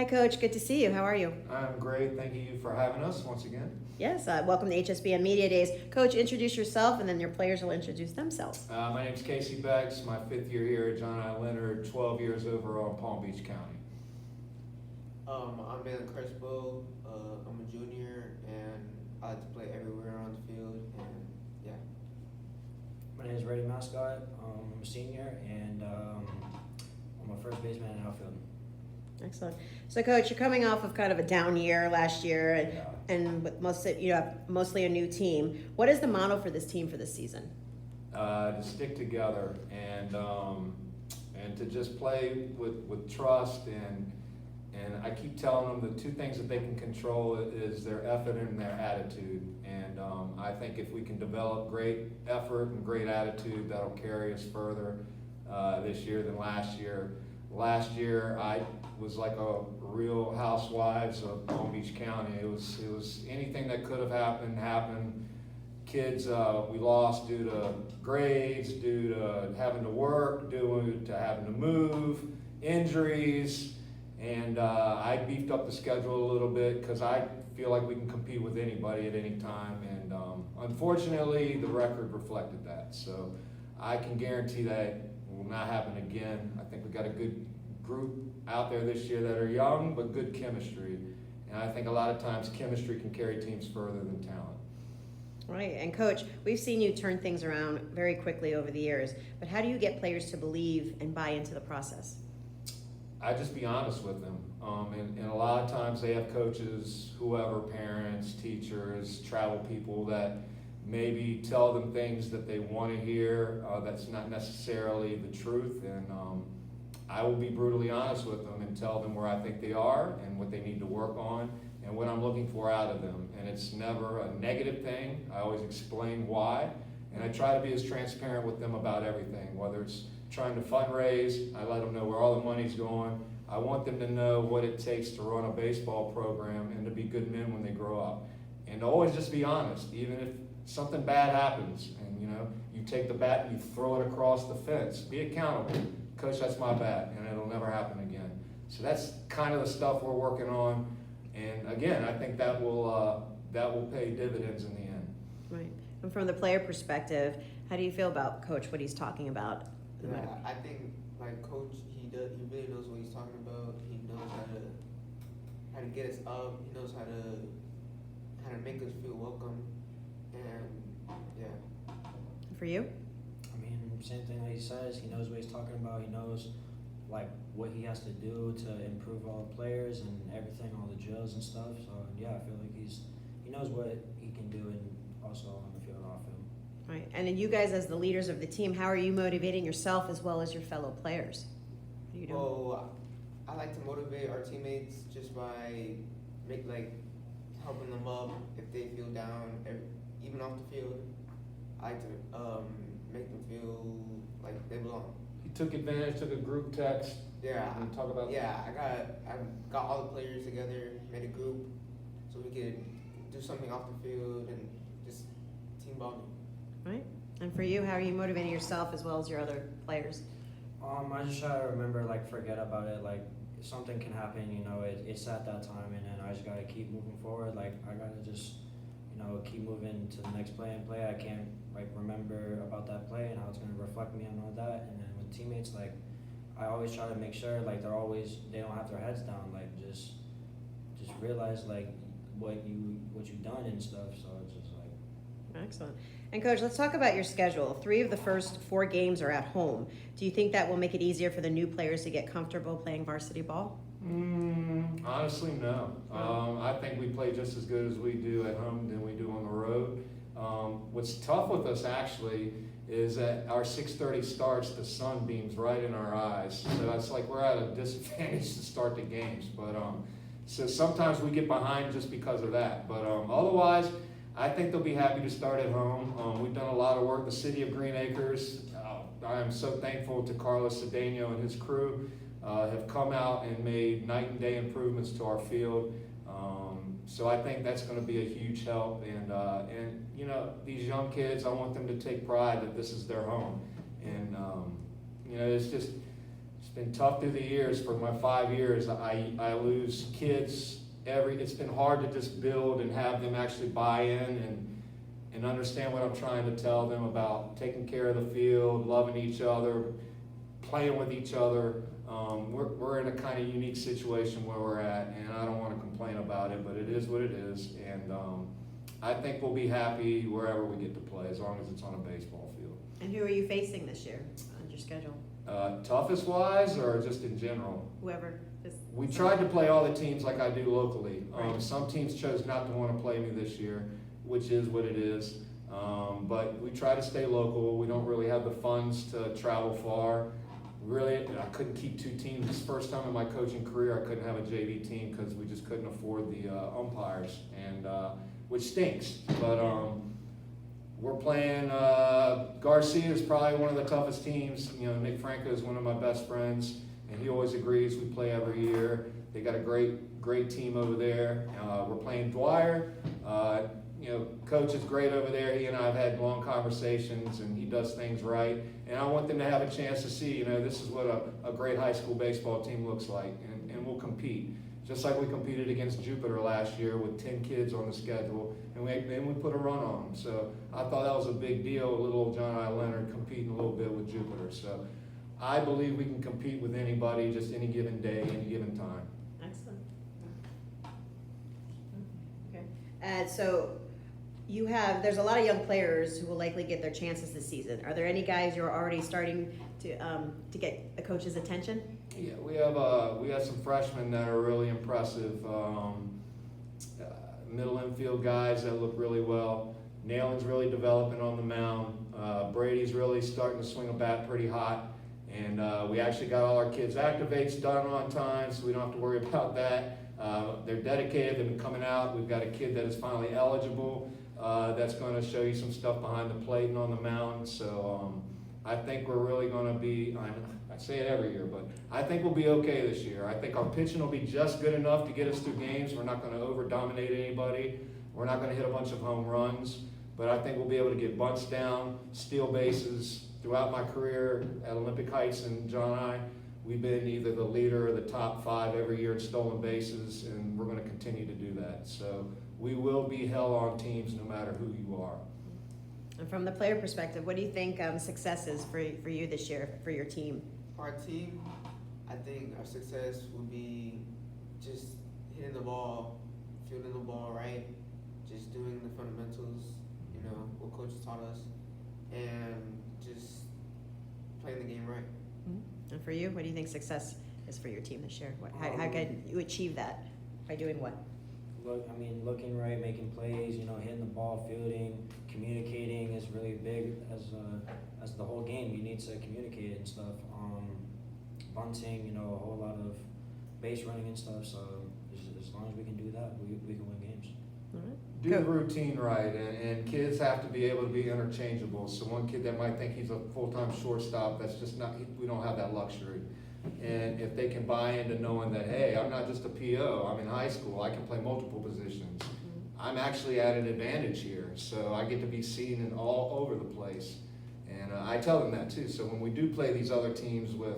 Hi, Coach. Good to see you. How are you? I'm great. Thank you for having us once again. Yes, welcome to HSBN Media Days. Coach, introduce yourself, and then your players will introduce themselves. My name's Casey Beggs. My 5th year here at John I. Leonard, 12 years over on Palm Beach County. I'm Leonard Crespo. I'm a junior, and I like to play everywhere on the field. And yeah. My name is Reddy Mascot. I'm a senior, and I'm a first baseman and outfield. Excellent. So, Coach, you're coming off of kind of a down year last year, Yeah. and with you have mostly a new team. What is the motto for this team for this season? To stick together and to just play with trust and I keep telling them the two things that they can control is their effort and their attitude. And I think if we can develop great effort and great attitude, that'll carry us further this year than last year. Last year, I was like a real housewives of Palm Beach County. It was anything that could have happened. Kids we lost due to grades, due to having to work, due to having to move, injuries. And I beefed up the schedule a little bit because I feel like we can compete with anybody at any time. And unfortunately, the record reflected that. So I can guarantee that will not happen again. I think we got a good group out there this year that are young but good chemistry. And I think a lot of times chemistry can carry teams further than talent. Right. And, Coach, we've seen you turn things around very quickly over the years. But how do you get players to believe and buy into the process? I just be honest with them. And a lot of times they have coaches, whoever, parents, teachers, travel people that maybe tell them things that they want to hear that's not necessarily the truth. And I will be brutally honest with them and tell them where I think they are and what they need to work on and what I'm looking for out of them. And it's never a negative thing. I always explain why. And I try to be as transparent with them about everything, whether it's trying to fundraise, I let them know where all the money's going. I want them to know what it takes to run a baseball program and to be good men when they grow up. And to always just be honest, even if something bad happens and you take the bat and you throw it across the fence, be accountable. Coach, that's my bat, and it'll never happen again. So that's kind of the stuff we're working on. And again, I think that will pay dividends in the end. Right. And from the player perspective, how do you feel about Coach, what he's talking about? Yeah, I think like Coach, he really knows what he's talking about. He knows how to get us up. He knows how to make us feel welcome. And yeah. For you? I mean, same thing that he says. He knows what he's talking about. He knows like what he has to do to improve all the players and everything, all the drills and stuff. So yeah, I feel like he knows what he can do and also on the field, off field. Right. And then you guys as the leaders of the team, how are you motivating yourself as well as your fellow players? What are you doing? Well, I like to motivate our teammates just by helping them up if they feel down, even off the field. I like to make them feel like they belong. He took advantage, took a group text. Yeah. And talk about Yeah, I got all the players together, made a group, so we could do something off the field and just team bonding. Right. And for you, how are you motivating yourself as well as your other players? I just try to remember, forget about it. Something can happen, it's at that time, and then I just gotta keep moving forward. I gotta just, keep moving to the next play and play. I can't remember about that play and how it's gonna reflect me on all that. And then with teammates, I always try to make sure they don't have their heads down. Just realize what you've done and stuff. So it's just Excellent. And Coach, let's talk about your schedule. 3 of the first 4 games are at home. Do you think that will make it easier for the new players to get comfortable playing varsity ball? Honestly, no. I think we play just as good as we do at home than we do on the road. What's tough with us actually is that our 6:30 starts, the sun beams right in our eyes. So it's like we're at a disadvantage to start the games. But so sometimes we get behind just because of that. But otherwise, I think they'll be happy to start at home. We've done a lot of work. The city of Green Acres, I am so thankful to Carlos Cedeno and his crew, have come out and made night and day improvements to our field. So I think that's going to be a huge help. And these young kids, I want them to take pride that this is their home. And it's been tough through the years. For my 5 years, I lose kids it's been hard to just build and have them actually buy in and understand what I'm trying to tell them about taking care of the field, loving each other, playing with each other. We're in a kind of unique situation where we're at, and I don't want to complain about it, but it is what it is. And I think we'll be happy wherever we get to play, as long as it's on a baseball field. And who are you facing this year on your schedule? Toughest wise, or just in general? Whoever is. We tried to play all the teams like I do locally. Right. Some teams chose not to want to play me this year, which is what it is. But we try to stay local. We don't really have the funds to travel far. Really, I couldn't keep 2 teams. This first time in my coaching career, I couldn't have a JV team because we just couldn't afford the umpires, and which stinks. But we're playing. Garcia is probably one of the toughest teams. You know, Nick Franco is one of my best friends, and he always agrees. We play every year. They got a great team over there. We're playing Dwyer. You know, coach is great over there. He and I have had long conversations, and he does things right. And I want them to have a chance to see, you know, this is what a great high school baseball team looks like, and we'll compete. Just like we competed against Jupiter last year with 10 kids on the schedule, and we put a run on them. So I thought that was a big deal, little old John I. Leonard competing a little bit with Jupiter. So I believe we can compete with anybody, just any given day, any given time. Excellent. Okay. So there's a lot of young players who will likely get their chances this season. Are there any guys you're already starting to get a coach's attention? Yeah, we have some freshmen that are really impressive. Middle infield guys that look really well. Nalen's really developing on the mound. Brady's really starting to swing a bat pretty hot. And we actually got all our kids' activates done on time, so we don't have to worry about that. They're dedicated. They've been coming out. We've got a kid that is finally eligible. That's going to show you some stuff behind the plate and on the mound. So I think we're really going to be, I say it every year, but I think we'll be okay this year. I think our pitching will be just good enough to get us through games. We're not going to over-dominate anybody. We're not going to hit a bunch of home runs. But I think we'll be able to get bunts down, steal bases. Throughout my career at Olympic Heights and John I, we've been either the leader or the top 5 every year in stolen bases, and we're going to continue to do that. So we will be hell on teams no matter who you are. And from the player perspective, what do you think success is for you this year, for your team? Our team, I think our success would be just hitting the ball, fielding the ball right, just doing the fundamentals, you know, what coach taught us, and just playing the game right. Mm-hmm. And for you, what do you think success is for your team this year? How can you achieve that? By doing what? Looking right, making plays, you know, hitting the ball, fielding, communicating is really big as the whole game. You need to communicate and stuff. Bunting, you know, a whole lot of base running and stuff. So as long as we can do that, we can win games. All right. Do the routine right, and kids have to be able to be interchangeable. So one kid that might think he's a full-time shortstop, that's just not, we don't have that luxury. And if they can buy into knowing that, hey, I'm not just a PO, I'm in high school, I can play multiple positions. I'm actually at an advantage here, so I get to be seen in all over the place. And I tell them that too. So when we do play these other teams with,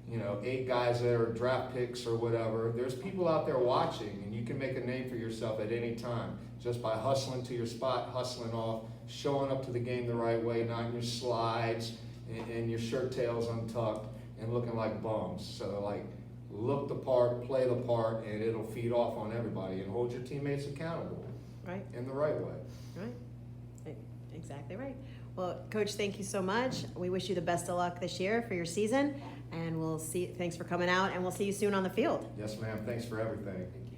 you know, 8 guys that are draft picks or whatever, there's people out there watching, and you can make a name for yourself at any time just by hustling to your spot, hustling off, showing up to the game the right way, not in your slides and your shirt tails untucked and looking like bums. So like, look the part, play the part, and it'll feed off on everybody, and hold your teammates accountable. Right. In the right way. Right. Exactly right. Well, Coach, thank you so much. We wish you the best of luck this year for your season, and we'll see. Thanks for coming out, and we'll see you soon on the field. Yes, ma'am. Thanks for everything. Thank you.